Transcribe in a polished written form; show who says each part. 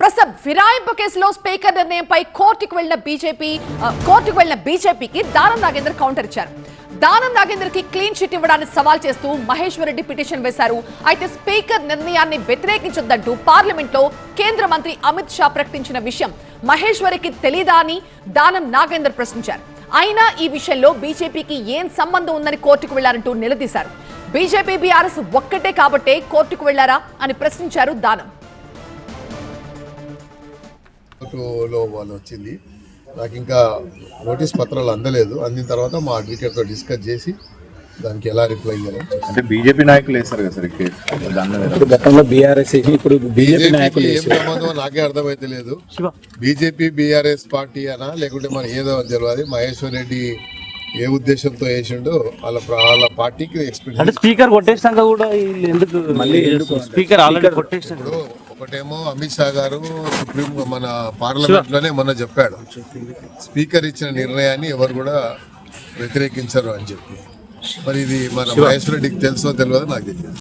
Speaker 1: ప్రస్తుతం ఫిరాయింపు కేసులో స్పీకర్ నిర్ణయంపై కోర్టుకు వెళ్లిన బీజేపీకి దానం నాగేందర్ కౌంటర్ ఇచ్చారు. దానం నాగేందర్ కి క్లీన్ చిట్ ఇవ్వడాన్ని సవాల్ చేస్తూ మహేశ్వర్ రెడ్డి పిటిషన్ వేశారు. అయితే స్పీకర్ నిర్ణయాన్ని వ్యతిరేకించొద్దంటూ పార్లమెంట్ లో కేంద్ర మంత్రి అమిత్ షా ప్రకటించిన విషయం మహేశ్వరికి తెలీదా అని దానం నాగేందర్ ప్రశ్నించారు. అయినా ఈ విషయంలో బీజేపీకి ఏం సంబంధం ఉందని కోర్టుకు వెళ్లారంటూ నిలదీశారు. బీజేపీ బీఆర్ఎస్ ఒక్కటే కాబట్టే కోర్టుకు వెళ్లారా అని ప్రశ్నించారు దానం.
Speaker 2: వాళ్ళు వచ్చింది నాకు ఇంకా నోటీస్ పత్రాలు అందలేదు. అందిన తర్వాత మా అడ్వకేట్తో డిస్కస్ చేసి దానికి ఎలా రిప్లై ఇవ్వాలి.
Speaker 3: అంటే బీజేపీ నాయకులు వేస్తారు కదా సార్
Speaker 4: గతంలో బీఆర్ఎస్ ఇప్పుడు బీజేపీ నాయకులు
Speaker 2: ఏం సంబంధం నాకే అర్థమైతే లేదు. బీజేపీ బీఆర్ఎస్ పార్టీ అనా లేకుంటే మన ఏదో తెలియదు. మహేశ్వర్ రెడ్డి ఏ ఉద్దేశంతో వేసిండో వాళ్ళ పార్టీకి ఎక్స్పీరియన్స్.
Speaker 4: స్పీకర్ కొట్టేసినాక కూడా ఎందుకు మళ్ళీ స్పీకర్ ఆల్రెడీ కొట్టేసినాడు.
Speaker 2: ఒకటేమో అమిత్ షా గారు సుప్రీం మన పార్లమెంట్ లోనే మొన్న చెప్పాడు స్పీకర్ ఇచ్చిన నిర్ణయాన్ని ఎవరు కూడా వ్యతిరేకించరు అని చెప్పి. మరి ఇది మన మహేశ్వర్ రెడ్డికి తెలుసో తెలియదో నాకు తెలియదు.